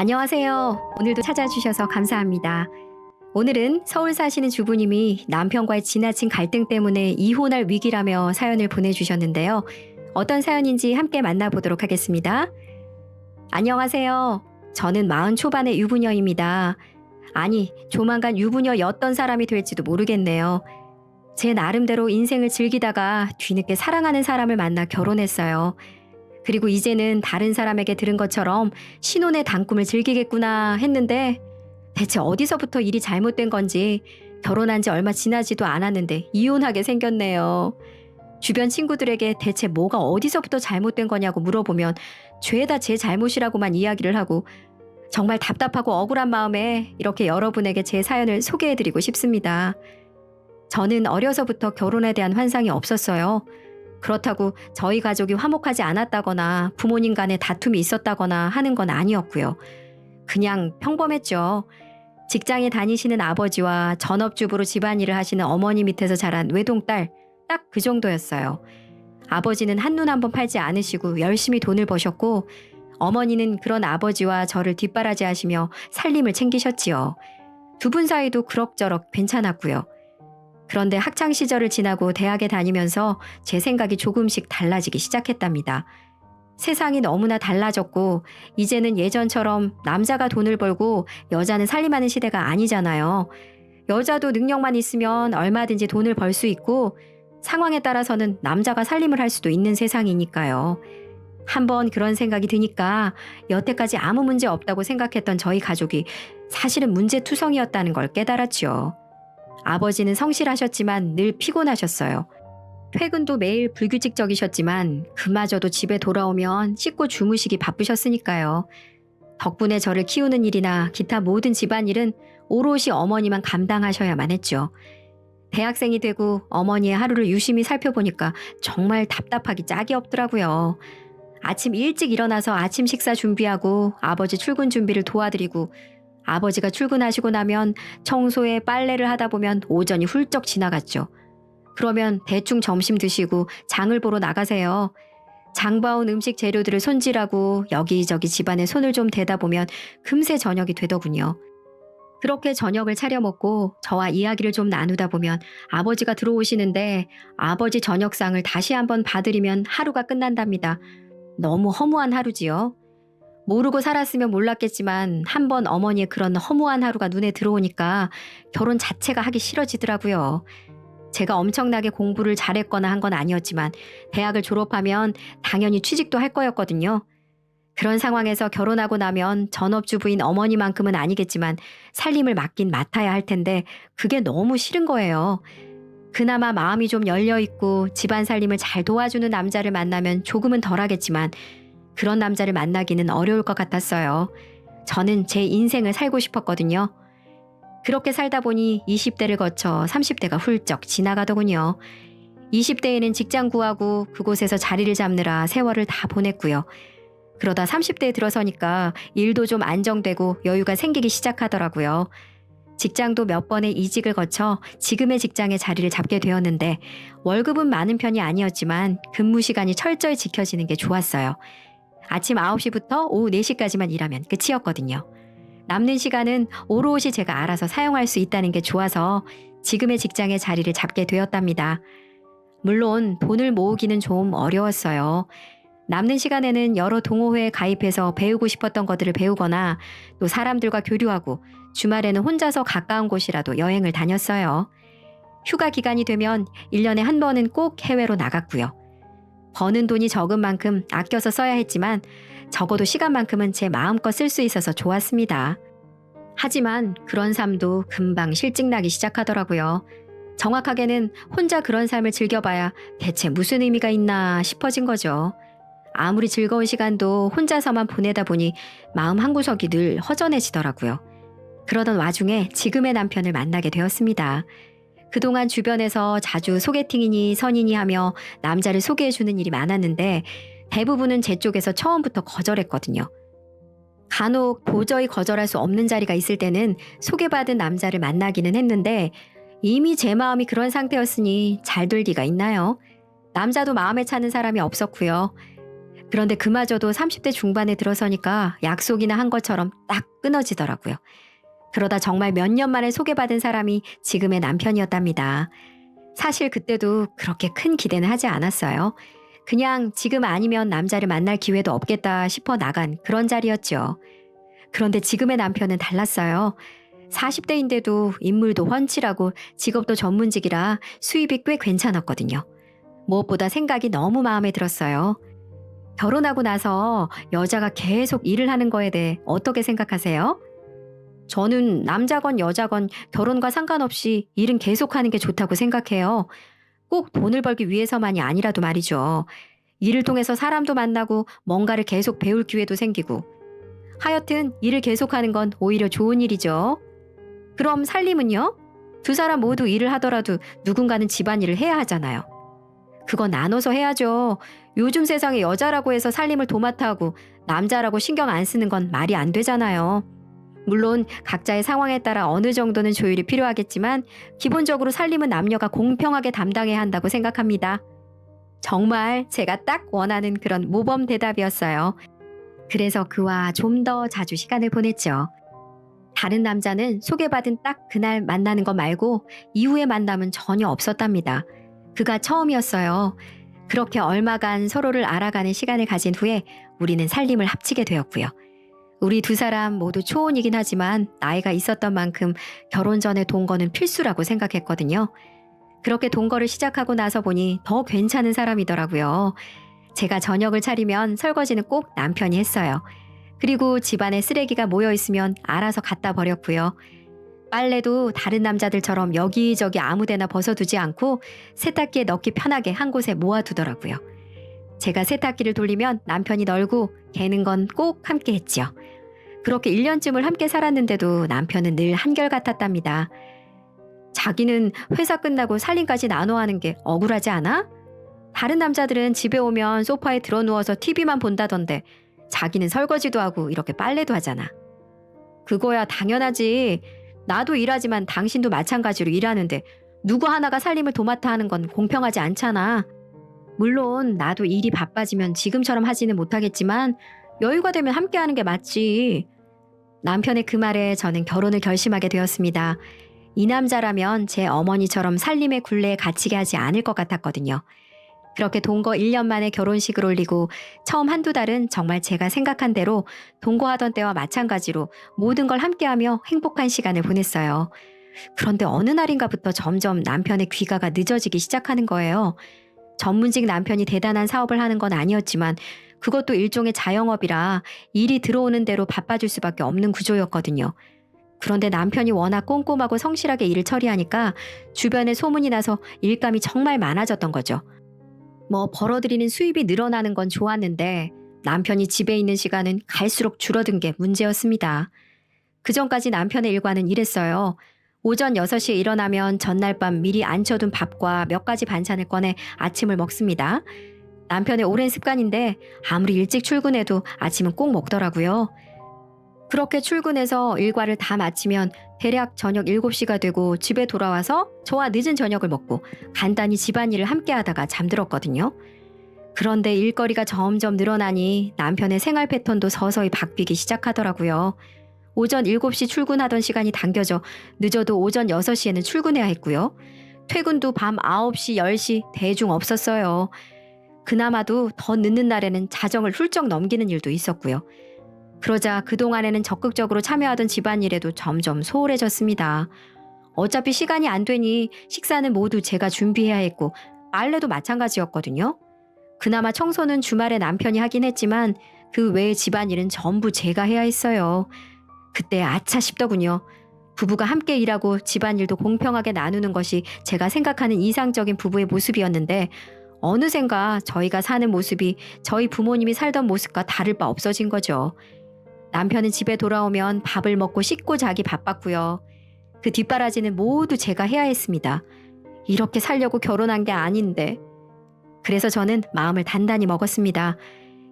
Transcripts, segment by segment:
안녕하세요. 오늘도 찾아주셔서 감사합니다. 오늘은 서울 사시는 주부님이 남편과의 지나친 갈등 때문에 이혼할 위기라며 사연을 보내주셨는데요. 어떤 사연인지 함께 만나보도록 하겠습니다. 안녕하세요. 저는 40 초반의 유부녀입니다. 아니, 조만간 유부녀였던 사람이 될지도 모르겠네요. 제 나름대로 인생을 즐기다가 뒤늦게 사랑하는 사람을 만나 결혼했어요. 그리고 이제는 다른 사람에게 들은 것처럼 신혼의 단꿈을 즐기겠구나 했는데 대체 어디서부터 일이 잘못된 건지 결혼한 지 얼마 지나지도 않았는데 이혼하게 생겼네요. 주변 친구들에게 대체 뭐가 어디서부터 잘못된 거냐고 물어보면 죄다 제 잘못이라고만 이야기를 하고 정말 답답하고 억울한 마음에 이렇게 여러분에게 제 사연을 소개해드리고 싶습니다. 저는 어려서부터 결혼에 대한 환상이 없었어요. 그렇다고 저희 가족이 화목하지 않았다거나 부모님 간에 다툼이 있었다거나 하는 건 아니었고요. 그냥 평범했죠. 직장에 다니시는 아버지와 전업주부로 집안일을 하시는 어머니 밑에서 자란 외동딸, 딱 그 정도였어요. 아버지는 한눈 한번 팔지 않으시고 열심히 돈을 버셨고 어머니는 그런 아버지와 저를 뒷바라지하시며 살림을 챙기셨지요. 두 분 사이도 그럭저럭 괜찮았고요. 그런데 학창 시절을 지나고 대학에 다니면서 제 생각이 조금씩 달라지기 시작했답니다. 세상이 너무나 달라졌고 이제는 예전처럼 남자가 돈을 벌고 여자는 살림하는 시대가 아니잖아요. 여자도 능력만 있으면 얼마든지 돈을 벌 수 있고 상황에 따라서는 남자가 살림을 할 수도 있는 세상이니까요. 한번 그런 생각이 드니까 여태까지 아무 문제 없다고 생각했던 저희 가족이 사실은 문제투성이었다는 걸 깨달았지요. 아버지는 성실하셨지만 늘 피곤하셨어요. 퇴근도 매일 불규칙적이셨지만 그마저도 집에 돌아오면 씻고 주무시기 바쁘셨으니까요. 덕분에 저를 키우는 일이나 기타 모든 집안일은 오롯이 어머니만 감당하셔야만 했죠. 대학생이 되고 어머니의 하루를 유심히 살펴보니까 정말 답답하기 짝이 없더라고요. 아침 일찍 일어나서 아침 식사 준비하고 아버지 출근 준비를 도와드리고 아버지가 출근하시고 나면 청소에 빨래를 하다 보면 오전이 훌쩍 지나갔죠. 그러면 대충 점심 드시고 장을 보러 나가세요. 장 봐온 음식 재료들을 손질하고 여기저기 집안에 손을 좀 대다 보면 금세 저녁이 되더군요. 그렇게 저녁을 차려 먹고 저와 이야기를 좀 나누다 보면 아버지가 들어오시는데 아버지 저녁상을 다시 한번 봐드리면 하루가 끝난답니다. 너무 허무한 하루지요. 모르고 살았으면 몰랐겠지만 한번 어머니의 그런 허무한 하루가 눈에 들어오니까 결혼 자체가 하기 싫어지더라고요. 제가 엄청나게 공부를 잘했거나 한 건 아니었지만 대학을 졸업하면 당연히 취직도 할 거였거든요. 그런 상황에서 결혼하고 나면 전업주부인 어머니만큼은 아니겠지만 살림을 맡긴 맡아야 할 텐데 그게 너무 싫은 거예요. 그나마 마음이 좀 열려있고 집안 살림을 잘 도와주는 남자를 만나면 조금은 덜하겠지만 그런 남자를 만나기는 어려울 것 같았어요. 저는 제 인생을 살고 싶었거든요. 그렇게 살다 보니 20대를 거쳐 30대가 훌쩍 지나가더군요. 20대에는 직장 구하고 그곳에서 자리를 잡느라 세월을 다 보냈고요. 그러다 30대에 들어서니까 일도 좀 안정되고 여유가 생기기 시작하더라고요. 직장도 몇 번의 이직을 거쳐 지금의 직장에 자리를 잡게 되었는데 월급은 많은 편이 아니었지만 근무 시간이 철저히 지켜지는 게 좋았어요. 아침 9시부터 오후 4시까지만 일하면 끝이었거든요. 남는 시간은 오롯이 제가 알아서 사용할 수 있다는 게 좋아서 지금의 직장에 자리를 잡게 되었답니다. 물론 돈을 모으기는 좀 어려웠어요. 남는 시간에는 여러 동호회에 가입해서 배우고 싶었던 것들을 배우거나 또 사람들과 교류하고 주말에는 혼자서 가까운 곳이라도 여행을 다녔어요. 휴가 기간이 되면 1년에 한 번은 꼭 해외로 나갔고요. 버는 돈이 적은 만큼 아껴서 써야 했지만 적어도 시간만큼은 제 마음껏 쓸 수 있어서 좋았습니다. 하지만 그런 삶도 금방 실증나기 시작하더라고요. 정확하게는 혼자 그런 삶을 즐겨봐야 대체 무슨 의미가 있나 싶어진 거죠. 아무리 즐거운 시간도 혼자서만 보내다 보니 마음 한구석이 늘 허전해지더라고요. 그러던 와중에 지금의 남편을 만나게 되었습니다. 그동안 주변에서 자주 소개팅이니 선이니 하며 남자를 소개해주는 일이 많았는데 대부분은 제 쪽에서 처음부터 거절했거든요. 간혹 도저히 거절할 수 없는 자리가 있을 때는 소개받은 남자를 만나기는 했는데 이미 제 마음이 그런 상태였으니 잘 될 리가 있나요? 남자도 마음에 차는 사람이 없었고요. 그런데 그마저도 30대 중반에 들어서니까 약속이나 한 것처럼 딱 끊어지더라고요. 그러다 정말 몇 년 만에 소개받은 사람이 지금의 남편이었답니다. 사실 그때도 그렇게 큰 기대는 하지 않았어요. 그냥 지금 아니면 남자를 만날 기회도 없겠다 싶어 나간 그런 자리였죠. 그런데 지금의 남편은 달랐어요. 40대인데도 인물도 훤칠하고 직업도 전문직이라 수입이 꽤 괜찮았거든요. 무엇보다 생각이 너무 마음에 들었어요. 결혼하고 나서 여자가 계속 일을 하는 거에 대해 어떻게 생각하세요? 저는 남자건 여자건 결혼과 상관없이 일은 계속하는 게 좋다고 생각해요. 꼭 돈을 벌기 위해서만이 아니라도 말이죠. 일을 통해서 사람도 만나고 뭔가를 계속 배울 기회도 생기고. 하여튼 일을 계속하는 건 오히려 좋은 일이죠. 그럼 살림은요? 두 사람 모두 일을 하더라도 누군가는 집안일을 해야 하잖아요. 그건 나눠서 해야죠. 요즘 세상에 여자라고 해서 살림을 도맡아 하고 남자라고 신경 안 쓰는 건 말이 안 되잖아요. 물론 각자의 상황에 따라 어느 정도는 조율이 필요하겠지만 기본적으로 살림은 남녀가 공평하게 담당해야 한다고 생각합니다. 정말 제가 딱 원하는 그런 모범 대답이었어요. 그래서 그와 좀 더 자주 시간을 보냈죠. 다른 남자는 소개받은 딱 그날 만나는 것 말고 이후의 만남은 전혀 없었답니다. 그가 처음이었어요. 그렇게 얼마간 서로를 알아가는 시간을 가진 후에 우리는 살림을 합치게 되었고요. 우리 두 사람 모두 초혼이긴 하지만 나이가 있었던 만큼 결혼 전에 동거는 필수라고 생각했거든요. 그렇게 동거를 시작하고 나서 보니 더 괜찮은 사람이더라고요. 제가 저녁을 차리면 설거지는 꼭 남편이 했어요. 그리고 집안에 쓰레기가 모여 있으면 알아서 갖다 버렸고요. 빨래도 다른 남자들처럼 여기저기 아무데나 벗어두지 않고 세탁기에 넣기 편하게 한 곳에 모아두더라고요. 제가 세탁기를 돌리면 남편이 널고 개는 건 꼭 함께 했죠. 그렇게 1년쯤을 함께 살았는데도 남편은 늘 한결같았답니다. 자기는 회사 끝나고 살림까지 나눠 하는 게 억울하지 않아? 다른 남자들은 집에 오면 소파에 드러누워서 TV만 본다던데 자기는 설거지도 하고 이렇게 빨래도 하잖아. 그거야 당연하지. 나도 일하지만 당신도 마찬가지로 일하는데 누구 하나가 살림을 도맡아 하는 건 공평하지 않잖아. 물론 나도 일이 바빠지면 지금처럼 하지는 못하겠지만 여유가 되면 함께 하는 게 맞지. 남편의 그 말에 저는 결혼을 결심하게 되었습니다. 이 남자라면 제 어머니처럼 살림의 굴레에 갇히게 하지 않을 것 같았거든요. 그렇게 동거 1년 만에 결혼식을 올리고 처음 한두 달은 정말 제가 생각한 대로 동거하던 때와 마찬가지로 모든 걸 함께하며 행복한 시간을 보냈어요. 그런데 어느 날인가부터 점점 남편의 귀가가 늦어지기 시작하는 거예요. 전문직 남편이 대단한 사업을 하는 건 아니었지만 그것도 일종의 자영업이라 일이 들어오는 대로 바빠질 수밖에 없는 구조였거든요. 그런데 남편이 워낙 꼼꼼하고 성실하게 일을 처리하니까 주변에 소문이 나서 일감이 정말 많아졌던 거죠. 벌어들이는 수입이 늘어나는 건 좋았는데 남편이 집에 있는 시간은 갈수록 줄어든 게 문제였습니다. 그전까지 남편의 일과는 이랬어요. 오전 6시에 일어나면 전날 밤 미리 안쳐둔 밥과 몇 가지 반찬을 꺼내 아침을 먹습니다. 남편의 오랜 습관인데 아무리 일찍 출근해도 아침은 꼭 먹더라고요. 그렇게 출근해서 일과를 다 마치면 대략 저녁 7시가 되고 집에 돌아와서 저와 늦은 저녁을 먹고 간단히 집안일을 함께 하다가 잠들었거든요. 그런데 일거리가 점점 늘어나니 남편의 생활 패턴도 서서히 바뀌기 시작하더라고요. 오전 7시 출근하던 시간이 당겨져 늦어도 오전 6시에는 출근해야 했고요. 퇴근도 밤 9시, 10시 대중 없었어요. 그나마도 더 늦는 날에는 자정을 훌쩍 넘기는 일도 있었고요. 그러자 그동안에는 적극적으로 참여하던 집안일에도 점점 소홀해졌습니다. 어차피 시간이 안 되니 식사는 모두 제가 준비해야 했고 빨래도 마찬가지였거든요. 그나마 청소는 주말에 남편이 하긴 했지만 그 외의 집안일은 전부 제가 해야 했어요. 그때 아차 싶더군요. 부부가 함께 일하고 집안일도 공평하게 나누는 것이 제가 생각하는 이상적인 부부의 모습이었는데 어느샌가 저희가 사는 모습이 저희 부모님이 살던 모습과 다를 바 없어진 거죠. 남편은 집에 돌아오면 밥을 먹고 씻고 자기 바빴고요. 그 뒷바라지는 모두 제가 해야 했습니다. 이렇게 살려고 결혼한 게 아닌데. 그래서 저는 마음을 단단히 먹었습니다.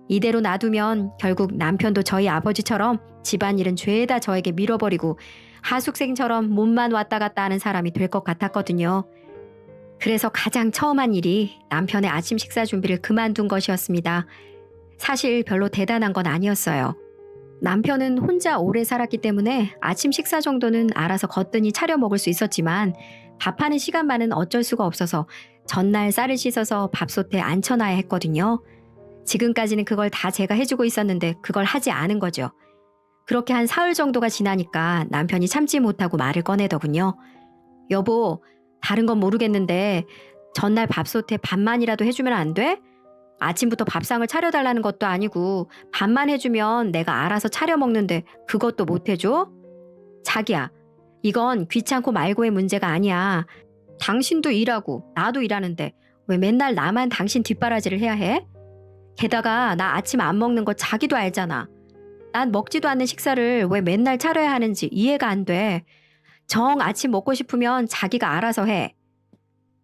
이대로 놔두면 결국 남편도 저희 아버지처럼 집안일은 죄다 저에게 밀어버리고 하숙생처럼 몸만 왔다 갔다 하는 사람이 될 것 같았거든요. 그래서 가장 처음 한 일이 남편의 아침 식사 준비를 그만둔 것이었습니다. 사실 별로 대단한 건 아니었어요. 남편은 혼자 오래 살았기 때문에 아침 식사 정도는 알아서 거뜬히 차려 먹을 수 있었지만 밥하는 시간만은 어쩔 수가 없어서 전날 쌀을 씻어서 밥솥에 앉혀놔야 했거든요. 지금까지는 그걸 다 제가 해주고 있었는데 그걸 하지 않은 거죠. 그렇게 한 사흘 정도가 지나니까 남편이 참지 못하고 말을 꺼내더군요. 여보, 다른 건 모르겠는데 전날 밥솥에 밥만이라도 해주면 안 돼? 아침부터 밥상을 차려달라는 것도 아니고 밥만 해주면 내가 알아서 차려 먹는데 그것도 못 해줘? 자기야, 이건 귀찮고 말고의 문제가 아니야. 당신도 일하고 나도 일하는데 왜 맨날 나만 당신 뒷바라지를 해야 해? 게다가 나 아침 안 먹는 거 자기도 알잖아. 난 먹지도 않는 식사를 왜 맨날 차려야 하는지 이해가 안 돼. 정 아침 먹고 싶으면 자기가 알아서 해.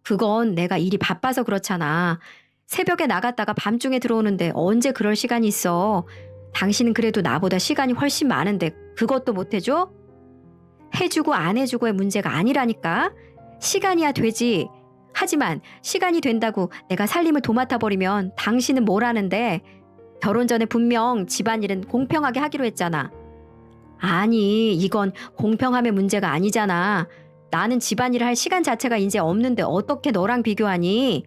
그건 내가 일이 바빠서 그렇잖아. 새벽에 나갔다가 밤중에 들어오는데 언제 그럴 시간이 있어. 당신은 그래도 나보다 시간이 훨씬 많은데 그것도 못 해줘? 해주고 안 해주고의 문제가 아니라니까. 시간이야 되지. 하지만 시간이 된다고 내가 살림을 도맡아 버리면 당신은 뭘 하는데? 결혼 전에 분명 집안일은 공평하게 하기로 했잖아. 아니, 이건 공평함의 문제가 아니잖아. 나는 집안일을 할 시간 자체가 이제 없는데 어떻게 너랑 비교하니?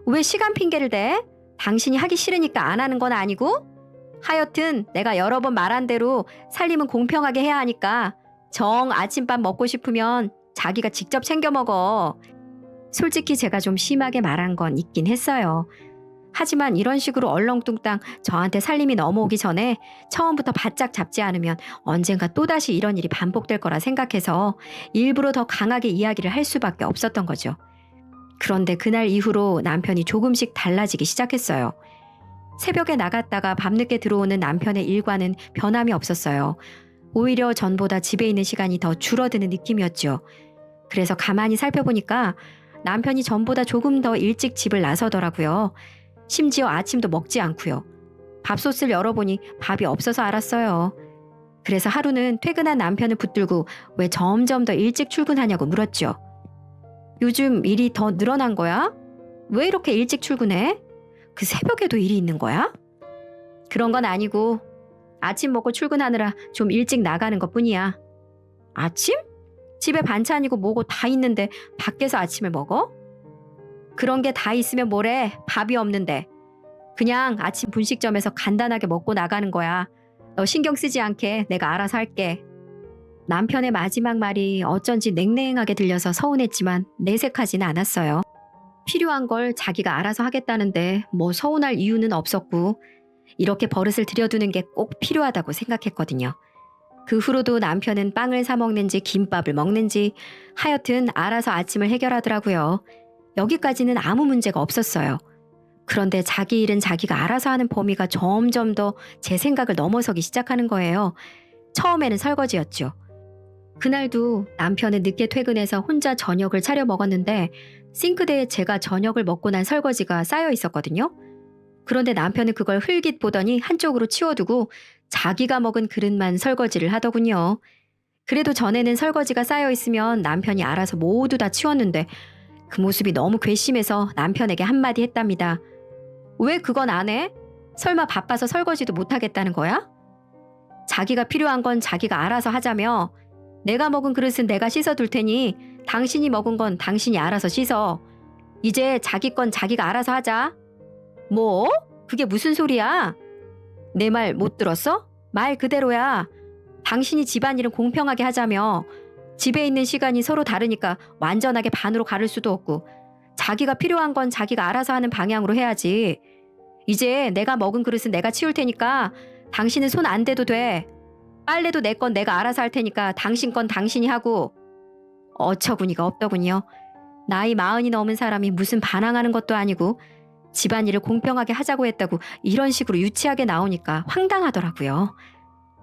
왜 시간 핑계를 대? 당신이 하기 싫으니까 안 하는 건 아니고? 하여튼 내가 여러 번 말한 대로 살림은 공평하게 해야 하니까 정 아침밥 먹고 싶으면 자기가 직접 챙겨 먹어. 솔직히 제가 좀 심하게 말한 건 있긴 했어요. 하지만 이런 식으로 얼렁뚱땅 저한테 살림이 넘어오기 전에 처음부터 바짝 잡지 않으면 언젠가 또다시 이런 일이 반복될 거라 생각해서 일부러 더 강하게 이야기를 할 수밖에 없었던 거죠. 그런데 그날 이후로 남편이 조금씩 달라지기 시작했어요. 새벽에 나갔다가 밤늦게 들어오는 남편의 일과는 변함이 없었어요. 오히려 전보다 집에 있는 시간이 더 줄어드는 느낌이었죠. 그래서 가만히 살펴보니까 남편이 전보다 조금 더 일찍 집을 나서더라고요. 심지어 아침도 먹지 않고요. 밥솥을 열어보니 밥이 없어서 알았어요. 그래서 하루는 퇴근한 남편을 붙들고 왜 점점 더 일찍 출근하냐고 물었죠. 요즘 일이 더 늘어난 거야? 왜 이렇게 일찍 출근해? 그 새벽에도 일이 있는 거야? 그런 건 아니고 아침 먹고 출근하느라 좀 일찍 나가는 것뿐이야. 아침? 집에 반찬이고 뭐고 다 있는데 밖에서 아침을 먹어? 그런 게 다 있으면 뭐래? 밥이 없는데. 그냥 아침 분식점에서 간단하게 먹고 나가는 거야. 너 신경 쓰지 않게 내가 알아서 할게. 남편의 마지막 말이 어쩐지 냉랭하게 들려서 서운했지만 내색하지는 않았어요. 필요한 걸 자기가 알아서 하겠다는데 뭐 서운할 이유는 없었고 이렇게 버릇을 들여두는 게 꼭 필요하다고 생각했거든요. 그 후로도 남편은 빵을 사 먹는지 김밥을 먹는지 하여튼 알아서 아침을 해결하더라고요. 여기까지는 아무 문제가 없었어요. 그런데 자기 일은 자기가 알아서 하는 범위가 점점 더 제 생각을 넘어서기 시작하는 거예요. 처음에는 설거지였죠. 그날도 남편은 늦게 퇴근해서 혼자 저녁을 차려 먹었는데 싱크대에 제가 저녁을 먹고 난 설거지가 쌓여 있었거든요. 그런데 남편은 그걸 흘깃 보더니 한쪽으로 치워두고 자기가 먹은 그릇만 설거지를 하더군요. 그래도 전에는 설거지가 쌓여 있으면 남편이 알아서 모두 다 치웠는데 그 모습이 너무 괘씸해서 남편에게 한마디 했답니다. 왜 그건 안 해? 설마 바빠서 설거지도 못하겠다는 거야? 자기가 필요한 건 자기가 알아서 하자며 내가 먹은 그릇은 내가 씻어둘 테니 당신이 먹은 건 당신이 알아서 씻어. 이제 자기 건 자기가 알아서 하자. 뭐? 그게 무슨 소리야? 내 말 못 들었어? 말 그대로야. 당신이 집안일은 공평하게 하자며 집에 있는 시간이 서로 다르니까 완전하게 반으로 가를 수도 없고 자기가 필요한 건 자기가 알아서 하는 방향으로 해야지. 이제 내가 먹은 그릇은 내가 치울 테니까 당신은 손 안 대도 돼. 빨래도 내 건 내가 알아서 할 테니까 당신 건 당신이 하고. 어처구니가 없더군요. 나이 40이 넘은 사람이 무슨 반항하는 것도 아니고 집안일을 공평하게 하자고 했다고 이런 식으로 유치하게 나오니까 황당하더라고요.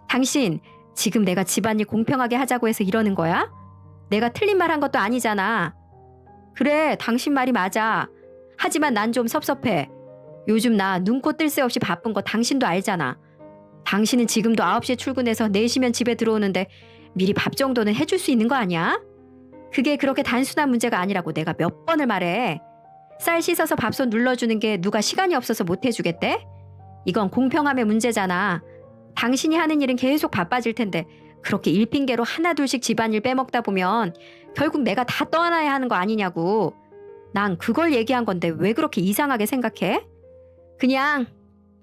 당신 지금 내가 집안일 공평하게 하자고 해서 이러는 거야? 내가 틀린 말 한 것도 아니잖아. 그래, 당신 말이 맞아. 하지만 난 좀 섭섭해. 요즘 나 눈코 뜰 새 없이 바쁜 거 당신도 알잖아. 당신은 지금도 9시에 출근해서 4시면 집에 들어오는데 미리 밥 정도는 해줄 수 있는 거 아니야? 그게 그렇게 단순한 문제가 아니라고 내가 몇 번을 말해. 쌀 씻어서 밥솥 눌러주는 게 누가 시간이 없어서 못 해주겠대? 이건 공평함의 문제잖아. 당신이 하는 일은 계속 바빠질 텐데 그렇게 일핑계로 하나둘씩 집안일 빼먹다 보면 결국 내가 다 떠안아야 하는 거 아니냐고. 난 그걸 얘기한 건데 왜 그렇게 이상하게 생각해? 그냥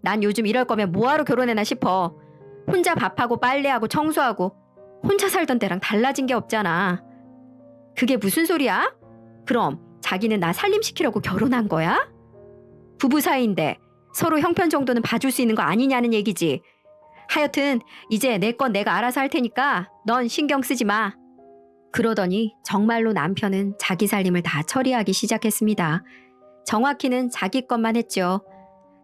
난 요즘 이럴 거면 뭐하러 결혼해나 싶어. 혼자 밥하고 빨래하고 청소하고 혼자 살던 때랑 달라진 게 없잖아. 그게 무슨 소리야? 그럼 자기는 나 살림시키려고 결혼한 거야? 부부 사이인데 서로 형편 정도는 봐줄 수 있는 거 아니냐는 얘기지. 하여튼 이제 내 건 내가 알아서 할 테니까 넌 신경 쓰지 마. 그러더니 정말로 남편은 자기 살림을 다 처리하기 시작했습니다. 정확히는 자기 것만 했죠.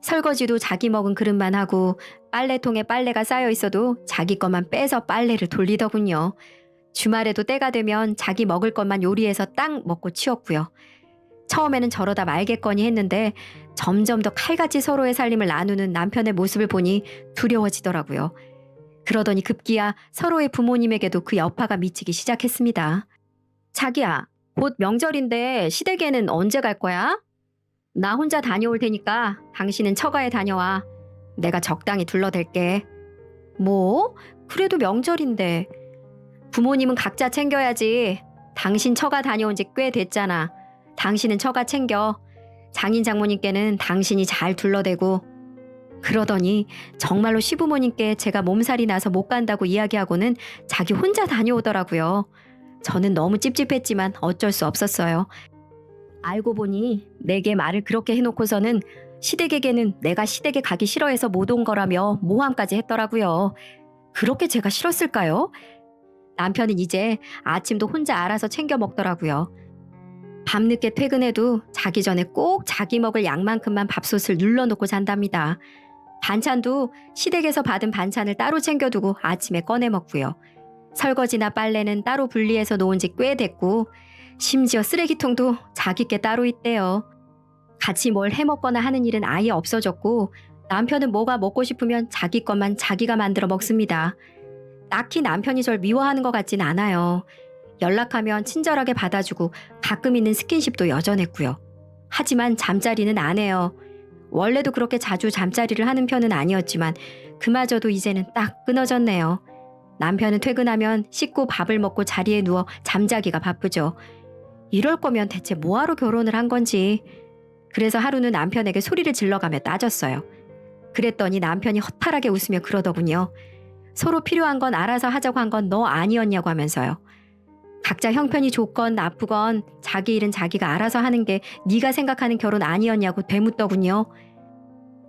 설거지도 자기 먹은 그릇만 하고 빨래통에 빨래가 쌓여 있어도 자기 것만 빼서 빨래를 돌리더군요. 주말에도 때가 되면 자기 먹을 것만 요리해서 딱 먹고 치웠고요. 처음에는 저러다 말겠거니 했는데 점점 더 칼같이 서로의 살림을 나누는 남편의 모습을 보니 두려워지더라고요. 그러더니 급기야 서로의 부모님에게도 그 여파가 미치기 시작했습니다. 자기야, 곧 명절인데 시댁에는 언제 갈 거야? 나 혼자 다녀올 테니까 당신은 처가에 다녀와. 내가 적당히 둘러댈게. 뭐? 그래도 명절인데. 부모님은 각자 챙겨야지. 당신 처가 다녀온 지 꽤 됐잖아. 당신은 처가 챙겨. 장인 장모님께는 당신이 잘 둘러대고. 그러더니 정말로 시부모님께 제가 몸살이 나서 못 간다고 이야기하고는 자기 혼자 다녀오더라고요. 저는 너무 찝찝했지만 어쩔 수 없었어요. 알고 보니 내게 말을 그렇게 해놓고서는 시댁에게는 내가 시댁에 가기 싫어해서 못 온 거라며 모함까지 했더라고요. 그렇게 제가 싫었을까요? 남편은 이제 아침도 혼자 알아서 챙겨 먹더라고요. 밤늦게 퇴근해도 자기 전에 꼭 자기 먹을 양만큼만 밥솥을 눌러놓고 잔답니다. 반찬도 시댁에서 받은 반찬을 따로 챙겨두고 아침에 꺼내 먹고요. 설거지나 빨래는 따로 분리해서 놓은 지 꽤 됐고 심지어 쓰레기통도 자기께 따로 있대요. 같이 뭘 해먹거나 하는 일은 아예 없어졌고 남편은 뭐가 먹고 싶으면 자기 것만 자기가 만들어 먹습니다. 딱히 남편이 절 미워하는 것 같진 않아요. 연락하면 친절하게 받아주고 가끔 있는 스킨십도 여전했고요. 하지만 잠자리는 안 해요. 원래도 그렇게 자주 잠자리를 하는 편은 아니었지만 그마저도 이제는 딱 끊어졌네요. 남편은 퇴근하면 씻고 밥을 먹고 자리에 누워 잠자기가 바쁘죠. 이럴 거면 대체 뭐하러 결혼을 한 건지. 그래서 하루는 남편에게 소리를 질러가며 따졌어요. 그랬더니 남편이 허탈하게 웃으며 그러더군요. 서로 필요한 건 알아서 하자고 한 건 너 아니었냐고 하면서요. 각자 형편이 좋건 나쁘건 자기 일은 자기가 알아서 하는 게 네가 생각하는 결혼 아니었냐고 되묻더군요.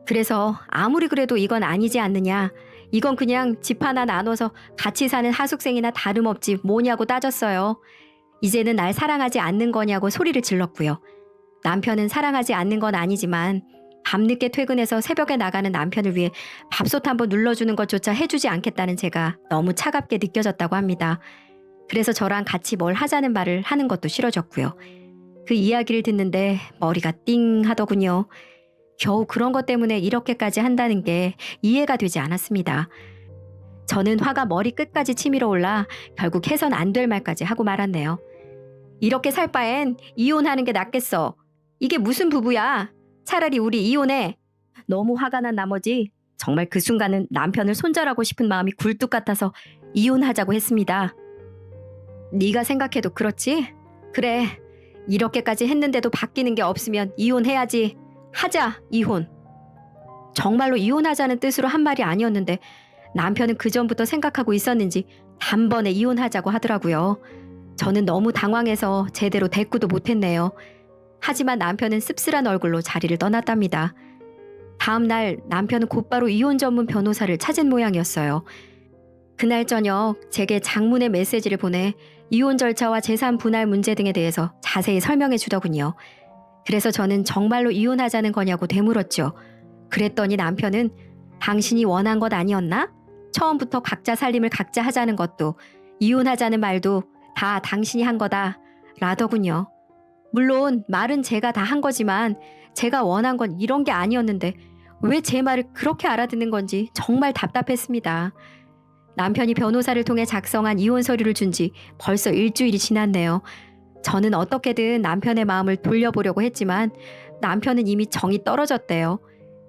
그래서 아무리 그래도 이건 아니지 않느냐. 이건 그냥 집 하나 나눠서 같이 사는 하숙생이나 다름없지 뭐냐고 따졌어요. 이제는 날 사랑하지 않는 거냐고 소리를 질렀고요. 남편은 사랑하지 않는 건 아니지만 밤늦게 퇴근해서 새벽에 나가는 남편을 위해 밥솥 한번 눌러주는 것조차 해주지 않겠다는 제가 너무 차갑게 느껴졌다고 합니다. 그래서 저랑 같이 뭘 하자는 말을 하는 것도 싫어졌고요. 그 이야기를 듣는데 머리가 띵 하더군요. 겨우 그런 것 때문에 이렇게까지 한다는 게 이해가 되지 않았습니다. 저는 화가 머리 끝까지 치밀어 올라 결국 해선 안 될 말까지 하고 말았네요. 이렇게 살 바엔 이혼하는 게 낫겠어. 이게 무슨 부부야. 차라리 우리 이혼해. 너무 화가 난 나머지 정말 그 순간은 남편을 손절하고 싶은 마음이 굴뚝 같아서 이혼하자고 했습니다. 네가 생각해도 그렇지? 그래. 이렇게까지 했는데도 바뀌는 게 없으면 이혼해야지. 하자, 이혼. 정말로 이혼하자는 뜻으로 한 말이 아니었는데 남편은 그전부터 생각하고 있었는지 단번에 이혼하자고 하더라고요. 저는 너무 당황해서 제대로 대꾸도 못했네요. 하지만 남편은 씁쓸한 얼굴로 자리를 떠났답니다. 다음 날 남편은 곧바로 이혼 전문 변호사를 찾은 모양이었어요. 그날 저녁 제게 장문의 메시지를 보내 이혼 절차와 재산 분할 문제 등에 대해서 자세히 설명해 주더군요. 그래서 저는 정말로 이혼하자는 거냐고 되물었죠. 그랬더니 남편은 당신이 원한 것 아니었나? 처음부터 각자 살림을 각자 하자는 것도 이혼하자는 말도 다 당신이 한 거다 라더군요. 물론 말은 제가 다 한 거지만 제가 원한 건 이런 게 아니었는데 왜 제 말을 그렇게 알아듣는 건지 정말 답답했습니다. 남편이 변호사를 통해 작성한 이혼 서류를 준 지 벌써 일주일이 지났네요. 저는 어떻게든 남편의 마음을 돌려보려고 했지만 남편은 이미 정이 떨어졌대요.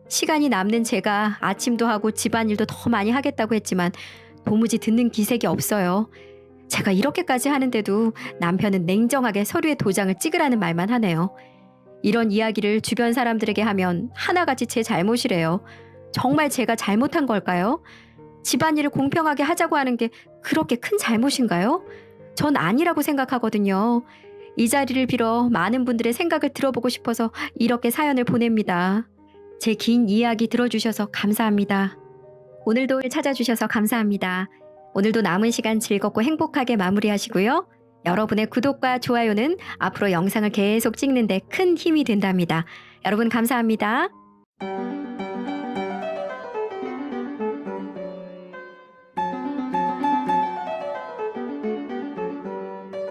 시간이 남는 제가 아침도 하고 집안일도 더 많이 하겠다고 했지만 도무지 듣는 기색이 없어요. 제가 이렇게까지 하는데도 남편은 냉정하게 서류에 도장을 찍으라는 말만 하네요. 이런 이야기를 주변 사람들에게 하면 하나같이 제 잘못이래요. 정말 제가 잘못한 걸까요? 집안일을 공평하게 하자고 하는 게 그렇게 큰 잘못인가요? 전 아니라고 생각하거든요. 이 자리를 빌어 많은 분들의 생각을 들어보고 싶어서 이렇게 사연을 보냅니다. 제 긴 이야기 들어주셔서 감사합니다. 오늘도 찾아주셔서 감사합니다. 오늘도 남은 시간 즐겁고 행복하게 마무리하시고요. 여러분의 구독과 좋아요는 앞으로 영상을 계속 찍는 데 큰 힘이 된답니다. 여러분 감사합니다.